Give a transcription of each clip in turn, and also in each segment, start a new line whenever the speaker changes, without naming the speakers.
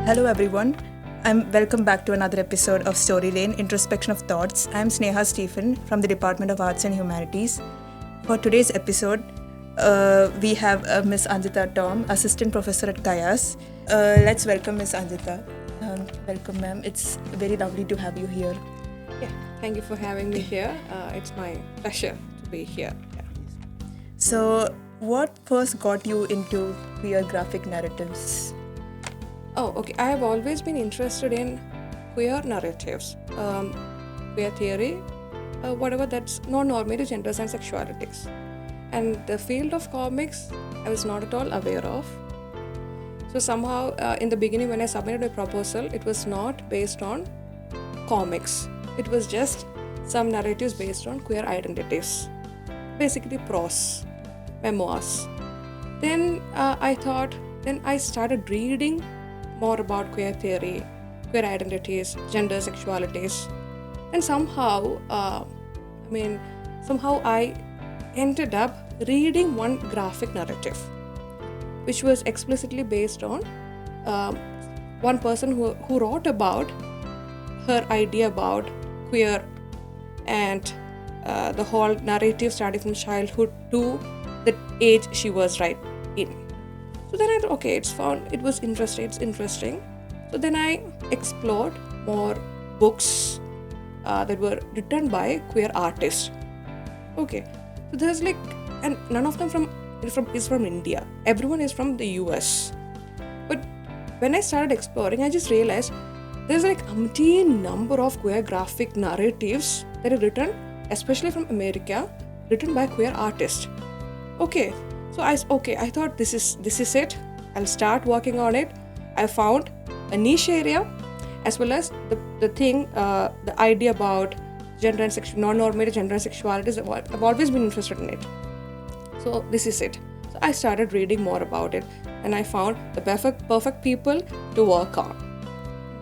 Hello everyone. Welcome back to another episode of Story Lane Introspection of Thoughts. I'm Sneha Stephen from the Department of Arts and Humanities. For today's episode, we have Miss Anjita Tom, Assistant Professor at Kayas. Let's welcome Miss Anjita. Welcome, ma'am. It's very lovely to have you here.
Yeah, thank you for having me here. It's my pleasure to be here. Yeah.
So, what first got you into queer graphic narratives?
Oh, okay. I have always been interested in queer narratives, queer theory, whatever that's non-normative genders and sexualities. And the field of comics, I was not at all aware of. So somehow, in the beginning, when I submitted my proposal, it was not based on comics. It was just some narratives based on queer identities, basically prose, memoirs. Then I started reading more about queer theory, queer identities, gender, sexualities, and somehow I ended up reading one graphic narrative, which was explicitly based on one person who wrote about her idea about queer and the whole narrative starting from childhood to the age she was right in. So then I thought, okay, it was interesting, it's interesting. So then I explored more books that were written by queer artists. Okay, so there's and none of them is from India. Everyone is from the US. But when I started exploring, I just realized there's umpteen number of queer graphic narratives that are written, especially from America, written by queer artists. Okay, so I thought this is it. I'll start working on it. I found a niche area, as well as the idea about gender and non-normative gender and sexualities. I've always been interested in it. So this is it. So I started reading more about it, and I found the perfect people to work on.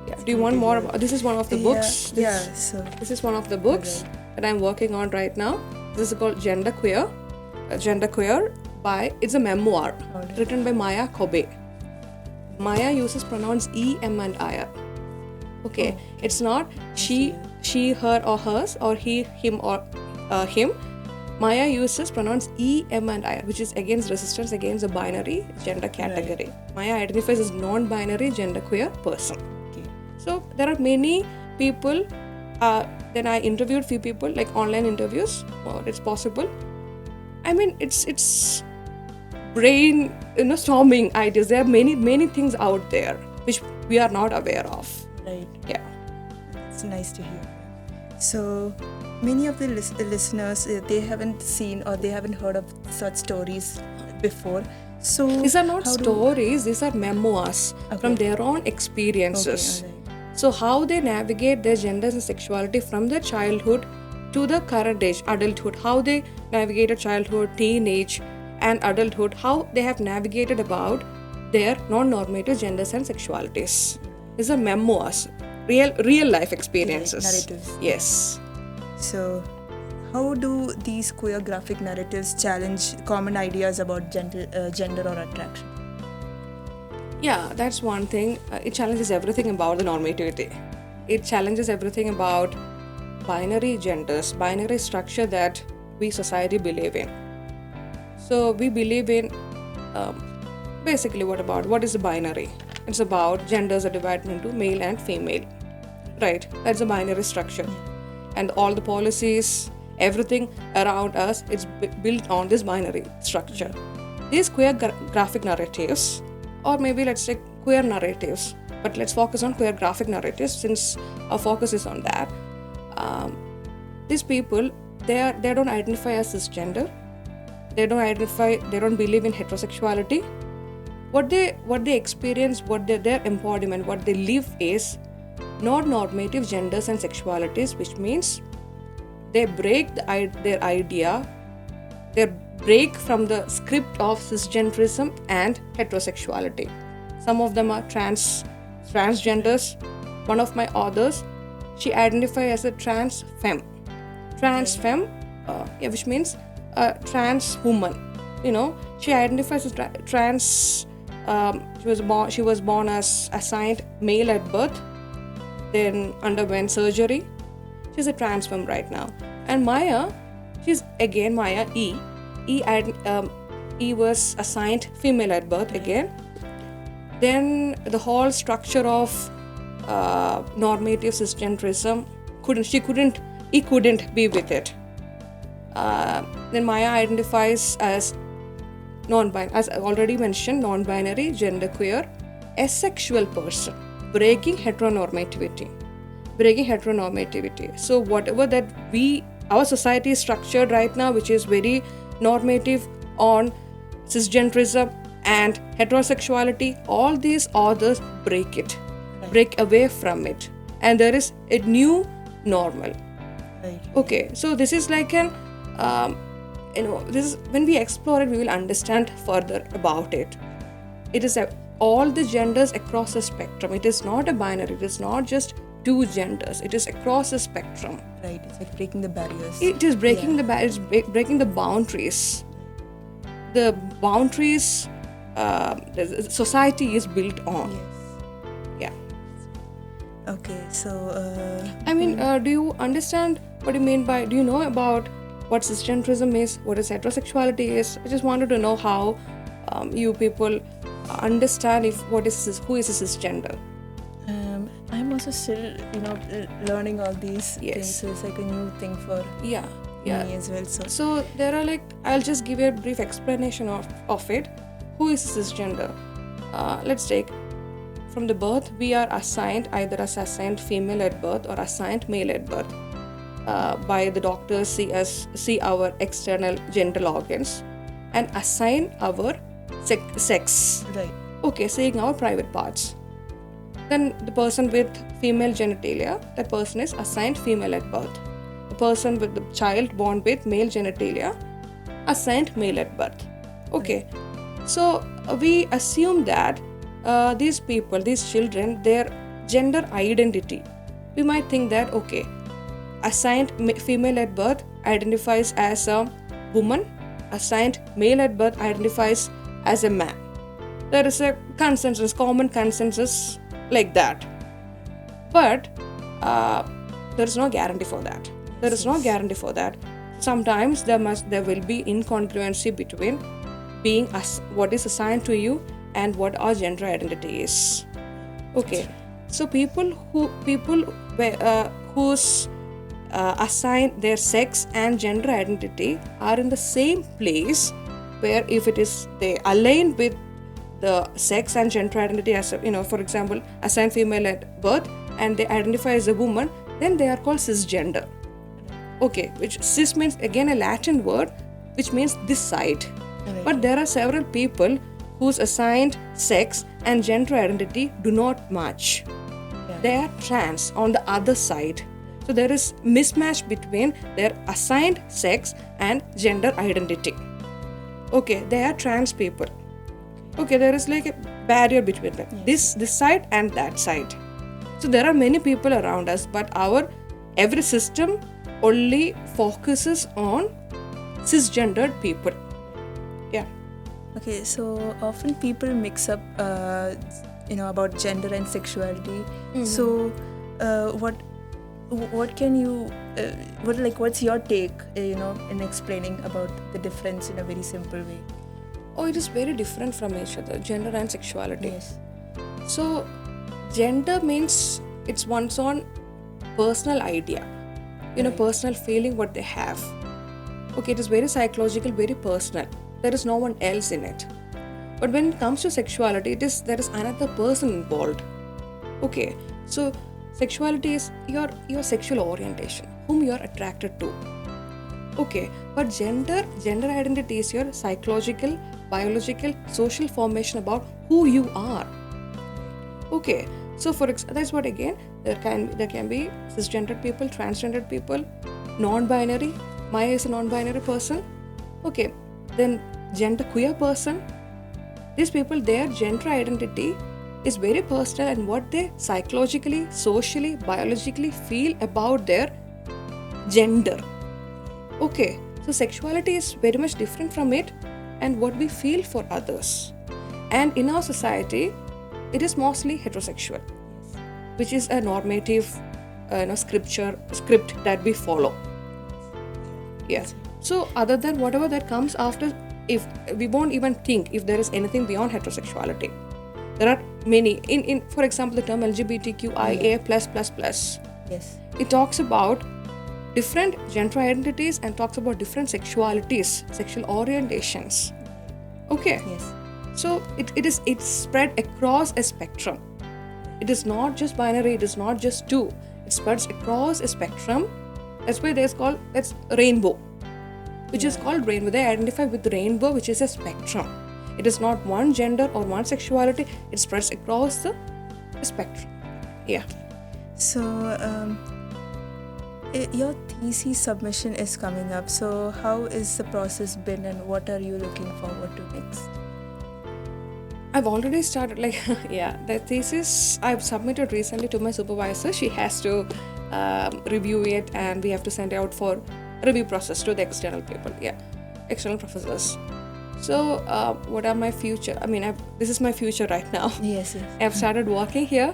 Yeah. Do you want more about? This is one of the books. This is one of the books that I'm working on right now. This is called Gender Queer. It's a memoir written by Maya Kobe. Maya uses pronouns E, M, and I. Okay, it's not she, her, or hers, or he, him, or him. Maya uses pronouns E, M, and I, which is against resistance against the binary gender category. Right. Maya identifies as non-binary genderqueer person. Okay. So there are many people. Then I interviewed few people, like online interviews. It's possible. I mean, it's brain storming ideas. There are many things out there which we are not aware of.
Right.
Yeah.
It's nice to hear. So many of the listeners, they haven't seen or they haven't heard of such stories before. So
these are not stories. These are memoirs from their own experiences.
Okay, right.
So how they navigate their genders and sexuality from their childhood to the current age, adulthood, how they navigated childhood, teenage, and adulthood, how they have navigated about their non-normative genders and sexualities. These are memoirs, real life experiences.
Narratives.
Yes.
So, how do these queer graphic narratives challenge common ideas about gender or attraction?
Yeah, that's one thing. It challenges everything about the normativity. It challenges everything about binary genders, binary structure that we society believe in. So we believe in basically what is a binary? It's about genders are divided into male and female, right? That's a binary structure, and all the policies, everything around us, it's built on this binary structure. These queer graphic narratives, or maybe let's say queer narratives, but let's focus on queer graphic narratives since our focus is on that. These people, they don't identify as cisgender. They don't believe in heterosexuality. What they experience, their embodiment, what they live is non-normative genders and sexualities, which means they break their idea, they break from the script of cisgenderism and heterosexuality. Some of them are transgenders. One of my authors, she identifies as a trans femme, which means trans woman. She identifies as trans She was born as assigned male at birth, then underwent surgery. She's a trans femme right now. And Maya, she's again Maya E. E was assigned female at birth again. Then the whole structure of normative cisgenderism couldn't be with it. Then Maya identifies as non-binary, as I already mentioned, non-binary, genderqueer, asexual person, breaking heteronormativity. So whatever that our society is structured right now, which is very normative on cisgenderism and heterosexuality, all these authors break away from it, and there is a new normal.
Right.
Okay, so this is like an this is, when we explore it, we will understand further about it. It is all the genders across the spectrum. It is not a binary. It is not just two genders. It is across the spectrum.
Right. It's like breaking the barriers.
It is breaking the barriers, breaking the boundaries. The boundaries the society is built on.
Yes.
Yeah.
Okay. So.
I mean, do you understand what you mean by? Do you know about what cisgenderism is? What is heterosexuality is? I just wanted to know how you people understand who is a cisgender.
I'm also still, learning all these
Yes.
things. So it's like a new thing for
Yeah.
me as well.
So there are I'll just give you a brief explanation of it. Who is cisgender? Let's take from the birth. We are assigned either as assigned female at birth or assigned male at birth. By the doctors see our external genital organs and assign our sex.
Right.
Okay, seeing our private parts. Then the person with female genitalia, that person is assigned female at birth. The person with the child born with male genitalia, assigned male at birth. Okay, so we assume that these people, these children, their gender identity, we might think that okay, assigned female at birth identifies as a woman, assigned male at birth identifies as a man. There is a consensus, common consensus like that. But there is no guarantee for that. Sometimes there will be incongruency between being what is assigned to you and what our gender identity is. Okay, so people whose assign their sex and gender identity are in the same place, where if it is they align with the sex and gender identity as for example, assigned female at birth and they identify as a woman, then they are called cisgender. Okay, which cis means again a Latin word which means this side.
Right.
But there are several people whose assigned sex and gender identity do not match.
Yeah.
They are trans on the other side. So there is mismatch between their assigned sex and gender identity. Okay, they are trans people. Okay, there is like a barrier between them.
Yes.
This side and that side. So there are many people around us, but every system only focuses on cisgendered people. Yeah.
Okay, so often people mix up, about gender and sexuality.
Mm-hmm.
So, what can you, what's your take, in explaining about the difference in a very simple way?
Oh, it is very different from each other, gender and sexuality.
Yes.
So, gender means it's one's own personal idea,
Right.
personal feeling what they have. Okay, it is very psychological, very personal. There is no one else in it. But when it comes to sexuality, there is another person involved. Okay, so sexuality is your sexual orientation, whom you are attracted to. Okay, but gender identity is your psychological, biological, social formation about who you are. Okay, so that's what again there can be cisgendered people, transgendered people, non-binary. Maya is a non-binary person. Okay, then gender queer person. These people, their gender identity is very personal and what they psychologically, socially, biologically feel about their gender. Okay, so sexuality is very much different from it and what we feel for others. And in our society, it is mostly heterosexual, which is a normative script that we follow. Yes. So other than whatever that comes after, if we won't even think if there is anything beyond heterosexuality. There are many. In for example, the term LGBTQIA+++.
Yes.
It talks about different gender identities and talks about different sexualities, sexual orientations. Okay.
Yes.
So it's spread across a spectrum. It is not just binary, it is not just two. It spreads across a spectrum. That's why that's rainbow, which is called rainbow. They identify with rainbow, which is a spectrum. It is not one gender or one sexuality. It spreads across the spectrum. Yeah.
So, your thesis submission is coming up. So, how is the process been, and what are you looking forward to next?
I've already started, the thesis I've submitted recently to my supervisor. She has to review it, and we have to send it out for review process to the external people. Yeah, external professors. So, what are my future? This is my future right now.
Yes.
I've started working here.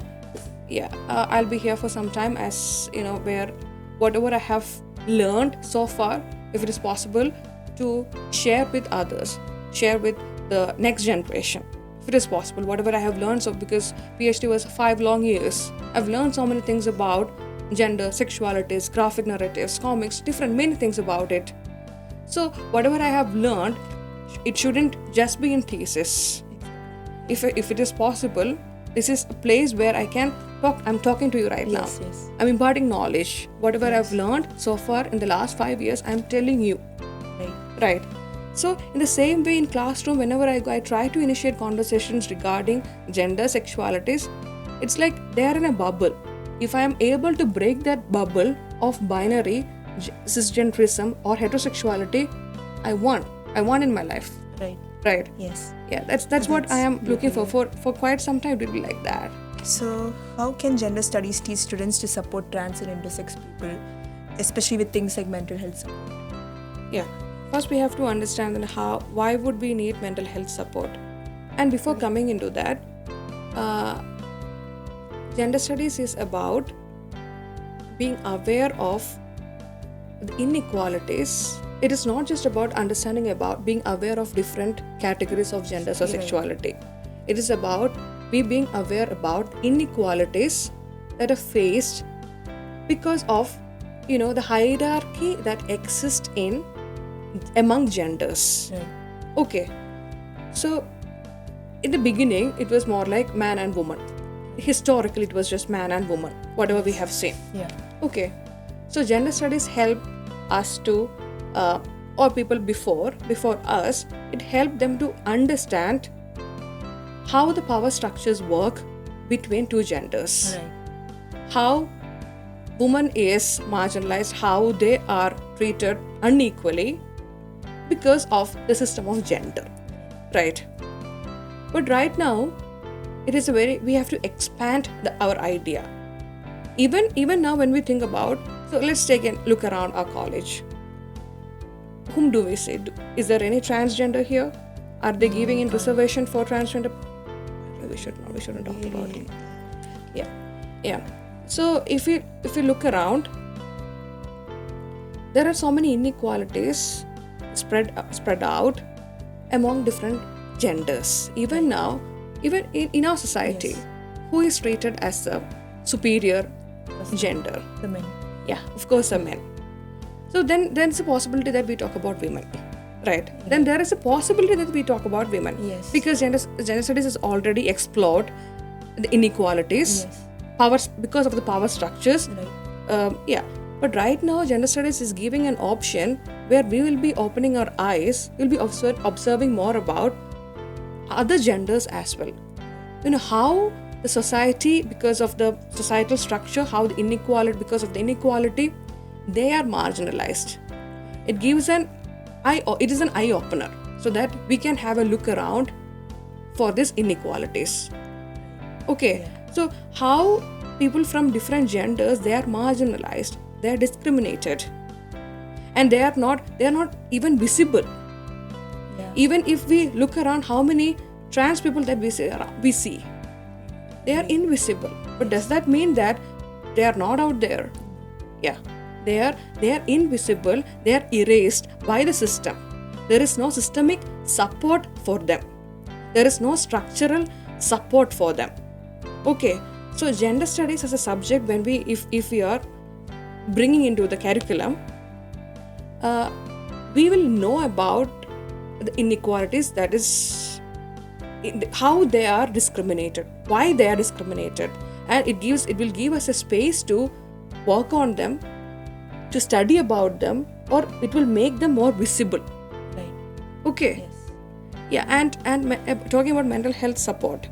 Yeah, I'll be here for some time, as where whatever I have learned so far, if it is possible, to share with others, share with the next generation. If it is possible, whatever I have learned, so because PhD was 5 long years, I've learned so many things about gender, sexualities, graphic narratives, comics, many things about it. So whatever I have learned, it shouldn't just be in thesis. If it is possible, this is a place where I can talk. I'm talking to you right now.
Yes.
I'm imparting knowledge. Whatever I've learned so far in the last 5 years, I'm telling you. Right. So in the same way, in classroom, whenever I try to initiate conversations regarding gender, sexualities, it's like they are in a bubble. If I am able to break that bubble of binary, cisgenderism or heterosexuality, I won in my life. Right.
Yes.
Yeah, that's what I am looking for quite some time. It will be like that.
So, how can gender studies teach students to support trans and intersex people, especially with things like mental health support?
Yeah. First, we have to understand why would we need mental health support, and before coming into that, gender studies is about being aware of the inequalities. It is not just about understanding about being aware of different categories of genders or sexuality. It is about being aware about inequalities that are faced because of the hierarchy that exists among genders. Okay, so in the beginning it was more like man and woman. Historically it was just man and woman, whatever we have seen. Okay, so gender studies help us to or people before us, it helped them to understand how the power structures work between two genders. How woman is marginalized, how they are treated unequally because of the system of gender. Right. But right now, it is we have to expand our idea. Even now when we think about, so let's take a look around our college. Whom do we see? Is there any transgender here? Are they giving in reservation for transgender? We shouldn't talk about it. Yeah. So if you look around, there are so many inequalities spread out among different genders. Even now, even in our society, who is treated as the superior gender?
The men.
Yeah, of course, the men. So then there's a possibility that we talk about women, right? Then there is a possibility that we talk about women.
Yes.
Because gender studies has already explored the inequalities, powers because of the power structures. But right now, gender studies is giving an option where we will be opening our eyes, we'll be observing more about other genders as well. How the society, because of the societal structure, how the inequality, because of the inequality, they are marginalized. It is an eye opener, so that we can have a look around for these inequalities. Okay, so how people from different genders, they are marginalized, they are discriminated, and they are not even visible. Even if we look around, how many trans people that we see, they are invisible. But does that mean that they are not out there? Yeah, they are invisible. They are erased by the system. There is no systemic support for them. There is no structural support for them. Okay, so gender studies as a subject, when if we are bringing into the curriculum, we will know about the inequalities, that is how they are discriminated, why they are discriminated, and it will give us a space to work on them, to study about them, or it will make them more visible.
Right.
Okay.
Yes.
Yeah, and talking about mental health support.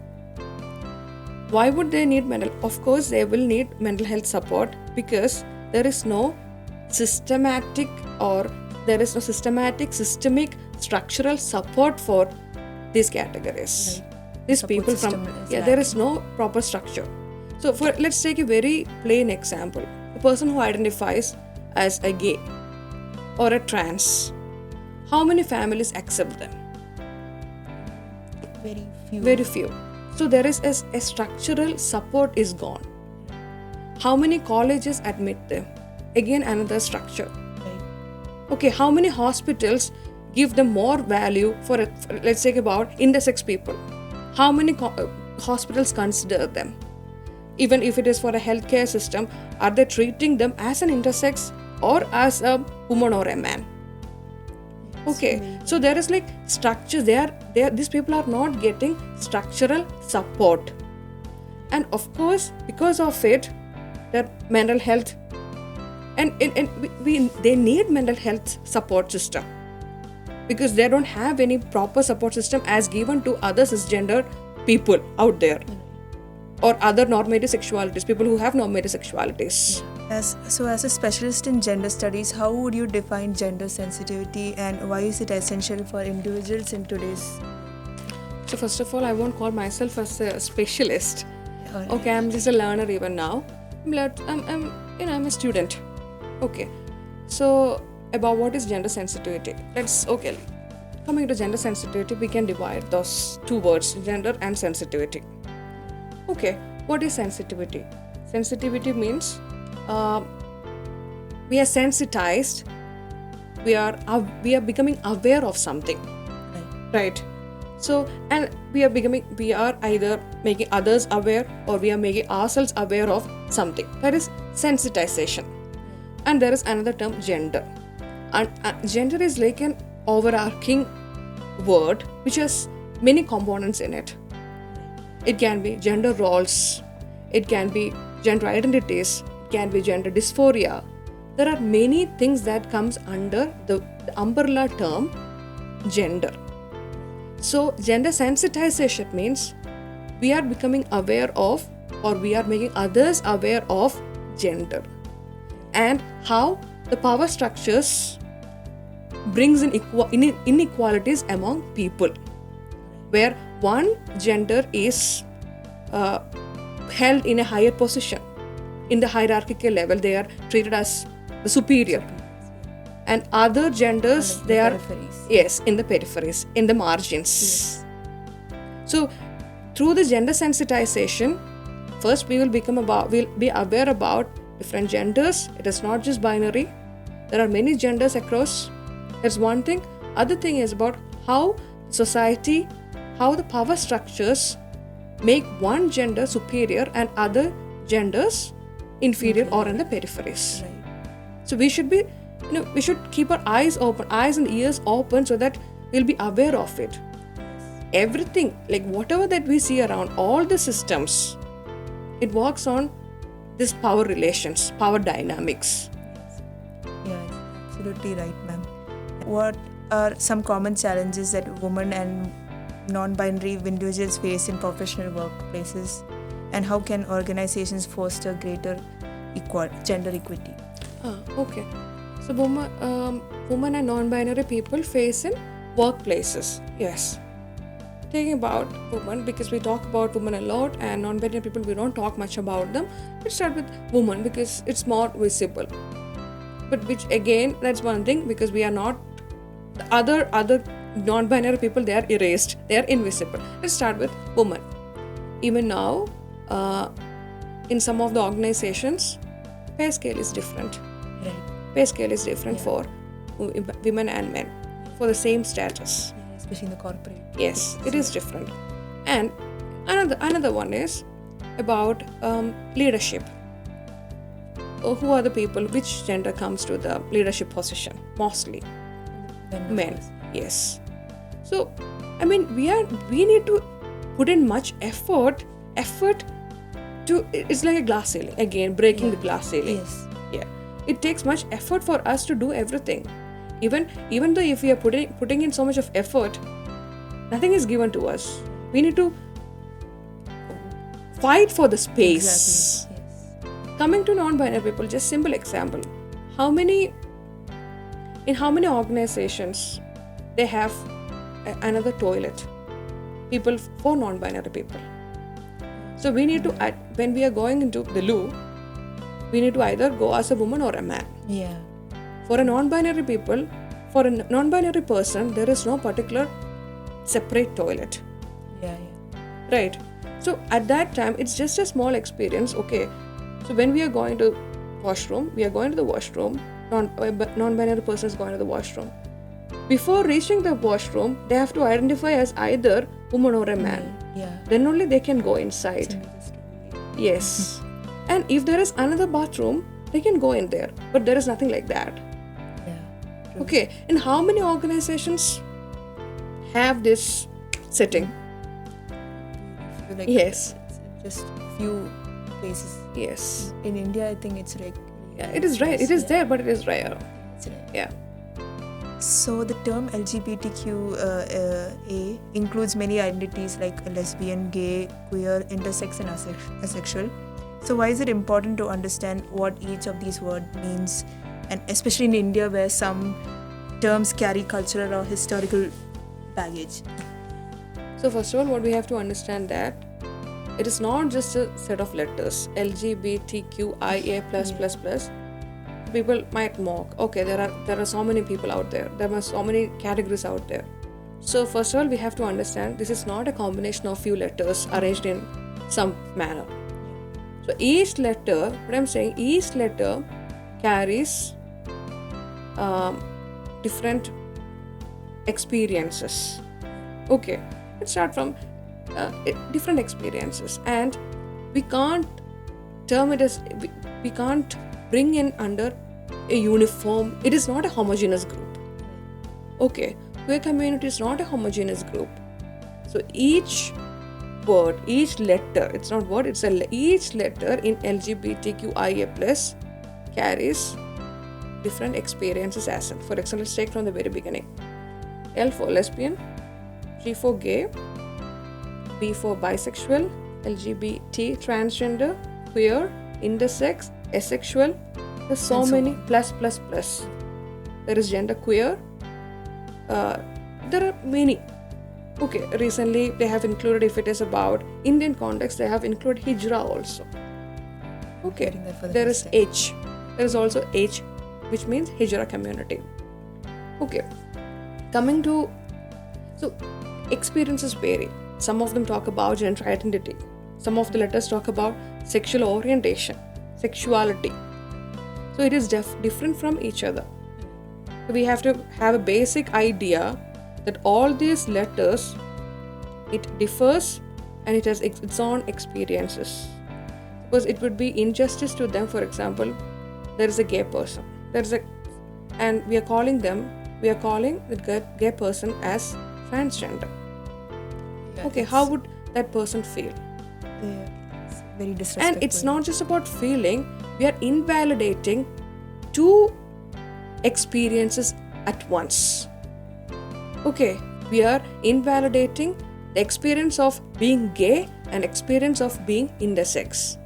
Why would they need Of course, they will need mental health support because there is no systemic, systemic, structural support for these categories.
Right.
These
Support
people
system is
there is no proper structure. So let's take a very plain example. A person who identifies as a gay or a trans, how many families accept them?
Very few.
Very few. So there is a structural support is gone. How many colleges admit them? Again, another structure.
Right.
Okay, how many hospitals give them more value for let's say about intersex people? How many hospitals consider them? Even if it is for a healthcare system, are they treating them as an intersex or as a woman or a man? Okay, so there is like structure. These people are not getting structural support, and of course, because of it, their mental health, and they need mental health support system because they don't have any proper support system as given to other cisgender people out there, or other normative sexualities, people who have normative sexualities.
As a specialist in gender studies, how would you define gender sensitivity and why is it essential for individuals in today's?
So first of all, I won't call myself as a specialist.
Alright.
Okay, I'm just a learner even now. I'm a student. Okay, so about what is gender sensitivity? Coming to gender sensitivity, we can divide those two words, gender and sensitivity. Okay, what is sensitivity? Sensitivity means we are sensitized. We are becoming aware of something, right? So, and we are either making others aware or we are making ourselves aware of something. That is sensitization. And there is another term, gender. And gender is like an overarching word which has many components in it. It can be gender roles, it can be gender identities, it can be gender dysphoria. There are many things that comes under the umbrella term gender. So gender sensitization means we are becoming aware of, or we are making others aware of gender and how the power structures brings in inequalities among people, where one gender is held in a higher position. In the hierarchical level, they are treated as the superior. And other genders, they are in the peripheries, in the margins. So through the gender sensitization, first we'll be aware about different genders. It is not just binary. There are many genders across. That's one thing. Other thing is about how society, how the power structures make one gender superior and other genders inferior or in the peripheries.
Right.
So we should we should keep our eyes and ears open so that we'll be aware of it. Everything, like whatever that we see around, all the systems, it works on this power relations, power dynamics.
Yeah, absolutely right, ma'am. What are some common challenges that women and non-binary individuals face in professional workplaces, and how can organizations foster greater gender equity?
Okay. So women and non-binary people face in workplaces. Yes. Taking about women, because we talk about women a lot, and non-binary people, we don't talk much about them. Let's start with women because it's more visible. But which again, that's one thing, because we are not the other non-binary people, they are erased, they are invisible. Let's start with women. Even now, in some of the organizations, pay scale is different. Pay scale is different for women and men for the same status.
Especially in the corporate.
Yes, it is different. And another one is about leadership. Who are the people? Which gender comes to the leadership position? Mostly men. Yes. So, I mean, we need to put in much effort to. It's like a glass ceiling again, breaking the glass ceiling.
Yes.
Yeah. It takes much effort for us to do everything. Even though if we are putting in so much of effort, nothing is given to us. We need to fight for the space.
Exactly. Yes.
Coming to non-binary people, just simple example. In how many organizations they have another toilet? People for non-binary people. So we need to, when we are going into the loo, we need to either go as a woman or a man.
Yeah.
For a non-binary people, for a non-binary person, there is no particular separate toilet.
Yeah.
Right. So at that time, it's just a small experience. Okay. So when we are going to washroom, we are going to the washroom. Non-binary person is going to the washroom. Before reaching the washroom, they have to identify as either woman or a man.
Yeah.
Then only they can go inside. Yes. And if there is another bathroom, they can go in there. But there is nothing like that.
Yeah. True.
Okay. And how many organizations have this setting?
Like,
Yes.
Just few places.
Yes.
In India, I think it's like.
Yeah, it is right. It is there, but it is rare.
It's rare.
Yeah.
So the term LGBTQA includes many identities like lesbian, gay, queer, intersex, and asexual. So why is it important to understand what each of these words means, and especially in India where some terms carry cultural or historical baggage?
So first of all, what we have to understand that it is not just a set of letters LGBTQIA+++. People might mock. Okay, there are so many people out there. There are so many categories out there. So first of all, we have to understand this is not a combination of few letters arranged in some manner. So each letter, what I'm saying, each letter carries different experiences. Okay, let's start from different experiences, and we can't term it as we can't bring in under a uniform. It is not a homogeneous group. Okay, queer community is not a homogeneous group. So each word, each letter, it's not word, it's each letter in LGBTQIA+ carries different experiences as well. For example, let's take from the very beginning. L for lesbian, G for gay, B for bisexual, LGBT, transgender, queer, intersex, asexual. There's so many plus. There is gender queer. There are many. Okay, recently they have included, if it is about Indian context, they have included hijra also. Okay, there is H. There is also H, which means hijra community. Okay, coming to, so experiences vary. Some of them talk about gender identity. Some of the letters talk about sexual orientation, sexuality. So it is different from each other. So we have to have a basic idea that all these letters, it differs and it has its own experiences. Because it would be injustice to them. For example, there is a gay person. And we are calling the gay person as transgender.
Yeah,
okay, how would that person feel?
It's very disrespectful.
And it's not just about feeling, we are invalidating two experiences at once. Okay, we are invalidating the experience of being gay and experience of being intersex.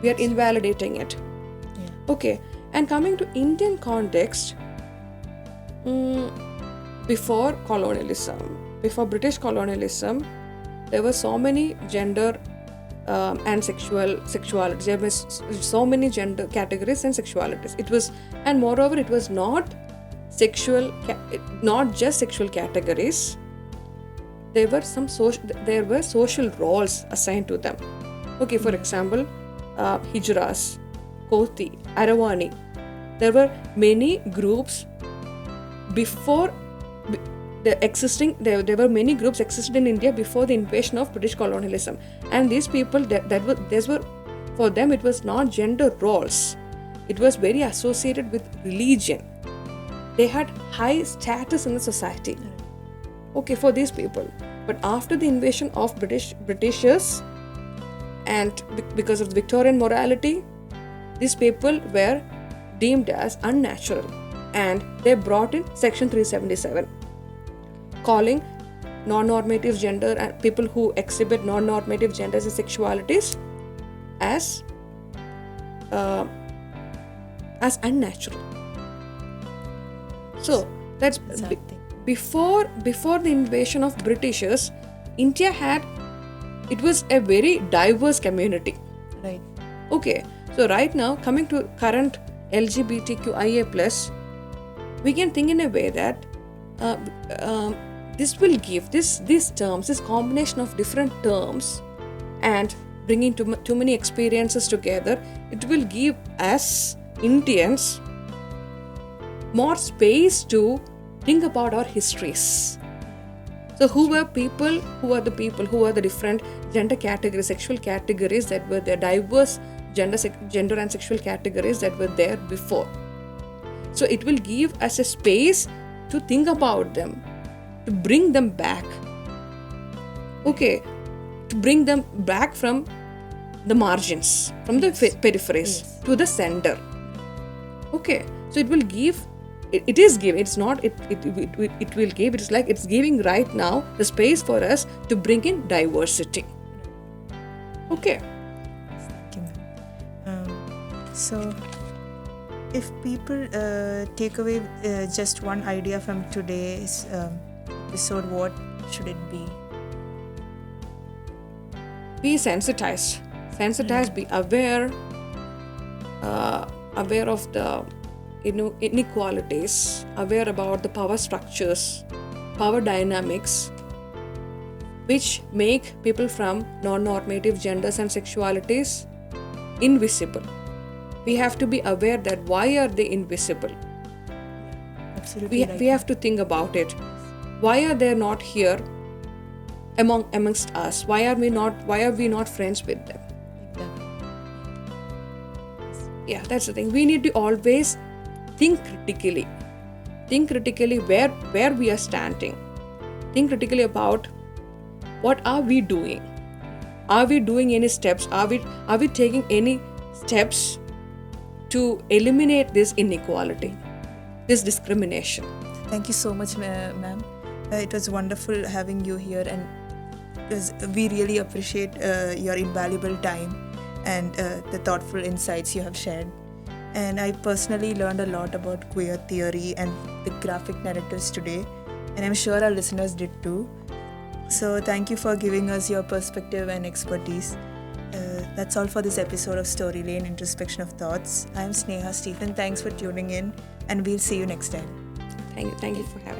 We are invalidating it.
Yeah.
Okay, and coming to Indian context, before British colonialism, there were so many gender and sexuality. There were so many gender categories and sexualities. And moreover, it was not not just sexual categories. There were social roles assigned to them. Okay, for example, Hijras, Koti, Aravani. There were many groups before there were many groups existed in India before the invasion of British colonialism, and these people these were for them, it was not gender roles. It was very associated with religion. They had high status in the society. Okay, for these people. But after the invasion of Britishers, and because of the Victorian morality, these people were deemed as unnatural, and they brought in Section 377, calling non-normative gender and people who exhibit non-normative genders and sexualities as unnatural. So that's before the invasion of Britishers, India it was a very diverse community.
Right.
Okay, so right now, coming to current LGBTQIA+, we can think in a way that this will give these terms, this combination of different terms, and bringing too many experiences together, it will give us Indians more space to think about our histories. So who are the different gender categories, sexual categories that were there, diverse gender and sexual categories that were there before. So it will give us a space to think about them, to bring them back. Okay, to bring them back from the margins, from the peripheries to the center. Okay, so it will give. It is giving. It's not. It will give. It's like it's giving right now the space for us to bring in diversity. Okay.
So, if people take away just one idea from today's episode, what should it be?
Be sensitized. Be aware. Aware of the inequalities, aware about the power structures, power dynamics, which make people from non-normative genders and sexualities invisible. We have to be aware that why are they invisible?
Absolutely.
We have to think about it. Why are they not here amongst us? Why are we not friends with them?
Exactly.
Yeah, that's the thing. We need to always think critically where we are standing. Think critically about what are we doing. Are we doing any steps? Are we taking any steps to eliminate this inequality, this discrimination?
Thank you so much, ma'am. It was wonderful having you here, and we really appreciate your invaluable time and the thoughtful insights you have shared. And I personally learned a lot about queer theory and the graphic narratives today, and I'm sure our listeners did too. So thank you for giving us your perspective and expertise. That's all for this episode of Story Lane, Introspection of Thoughts. I'm Sneha Stephen. Thanks for tuning in, and we'll see you next time.
Thank you for having me.